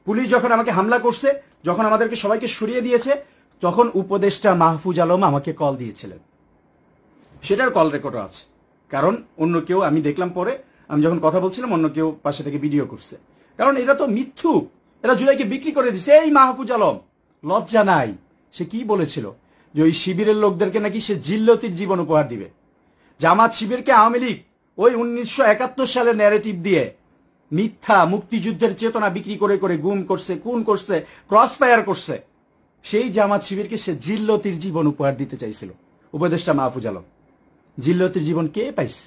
Police যখন আমাকে হামলা করছে, যখন আমাদেরকে সবাইকে সরিয়ে দিয়েছে, তখন উপদেষ্টা মাহফুজ আলম আমাকে কল দিয়েছিলেন। সেটার কল রেকর্ডও আছে। কারণ অন্য কেউ, আমি দেখলাম পরে, আমি যখন কথা বলছিলাম অন্য কেউ পাশে থেকে ভিডিও করছে। কারণ এরা তো মিথ্যুক, এরা জুলাইকে বিক্রি করে দিছে। এই মাহফুজ আলম লজ্জা নাই? সে কি বলেছিল যে ওই শিবিরের লোকদেরকে নাকি সে জিল্লতির জীবন উপহার দিবে। জামাত শিবিরকে আওয়ামী লীগ ওই 1971 সালের ন্যারেটিভ দিয়ে মিথ্যা মুক্তিযুদ্ধের চেতনা বিক্রি করে করে গুম করছে, খুন করছে, ক্রস ফায়ার করছে। সেই জামাত শিবিরকে সে জিল্লতির জীবন উপহার দিতে চাইছিল উপদেষ্টা মাহফুজ আলম। জিল্লতির জীবন কে পাইছে?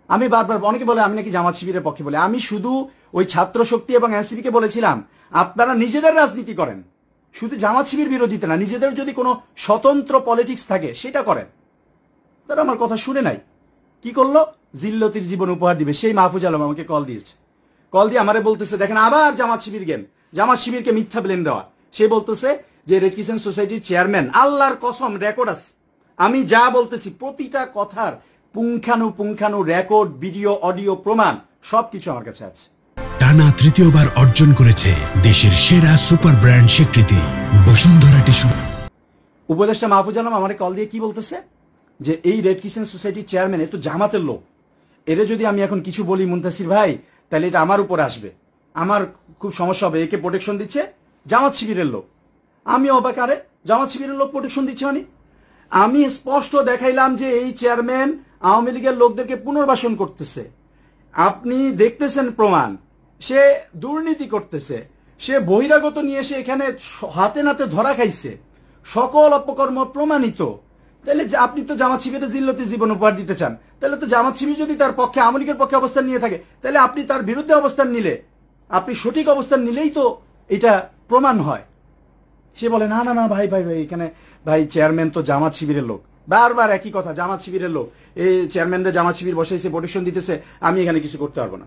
আমি বারবার, অনেকে বলে আমি নাকি জামাত শিবিরের পক্ষে, বলে আমি শুধু ওই ছাত্র শক্তি এবং এনসিপিকে বলেছিলাম আপনারা নিজেদের রাজনীতি করেন, শুধু জামাত শিবির বিরোধিতা না, নিজেদের যদি কোনো স্বতন্ত্র পলিটিক্স থাকে সেটা করেন। তারা আমার কথা শুনে নাই, কি করলো? জিল্লতির জীবন উপহার দিবে। সেই মাহফুজ আলম আমাকে কল দিয়েছে, কল দিয়ে আমারে বলতেছে দেখেন আবার জামাত শিবির গেম, জামাত শিবিরকে মিথ্যা ব্লেম দেওয়া। সে বলতেছে যে রেড ক্রিসেন্ট সোসাইটির চেয়ারম্যান, আল্লাহর কসম রেকর্ড আছে, আমি যা বলতেছি প্রতিটা কথার পুঙ্খানু রেকর্ড, ভিডিও, অডিও, প্রমাণ সবকিছু আমার কাছে আছে। টানা তৃতীয়বার অর্জন করেছে দেশের সেরা সুপার ব্র্যান্ড স্বীকৃতি বসুন্ধরা টিস্যু। উপদেষ্টা মাহফুজ আলম আমার কল দিয়ে কি বলতেছে যে এই রেড ক্রিসেন্ট সোসাইটির চেয়ারম্যান এ তো জামাতের লোক, এরে যদি আমি এখন কিছু বলি মুনতাসির ভাই তাহলে এটা আমার উপর আসবে, আমার খুব সমস্যা হবে, একে প্রোটেকশন দিচ্ছে জামাত শিবিরের লোক। আমি অবাক, আরে জামাত শিবিরের লোক প্রোটেকশন দিচ্ছে মানে? আমি স্পষ্ট দেখাইলাম যে এই চেয়ারম্যান আওয়ামী লীগের লোকদেরকে পুনর্বাসন করতেছে, আপনি দেখতেছেন প্রমাণ, সে দুর্নীতি করতেছে, সে বহিরাগত নিয়ে এসে এখানে হাতে নাতে ধরা খাইছে, সকল অপকর্ম প্রমাণিত। তাহলে আপনি তো জামাত শিবিরের জিল্লতি জীবন উপহার দিতে চান, তাহলে তো জামাত শিবির যদি তার পক্ষে, আওয়ামী লীগের পক্ষে অবস্থান নিয়ে থাকে, তাহলে আপনি তার বিরুদ্ধে অবস্থান নিলে, আপনি সঠিক অবস্থান নিলেই তো এটা প্রমাণ হয়। সে বলে না না না ভাই ভাই ভাই, এখানে ভাই চেয়ারম্যান তো জামাত শিবিরের লোক, বারবার একই কথা, জামাত শিবিরের লোক, এই চেয়ারম্যানদের জামাত শিবির বসাইছে, প্রোটেকশন দিতেছে, আমি এখানে কিছু করতে পারবো না।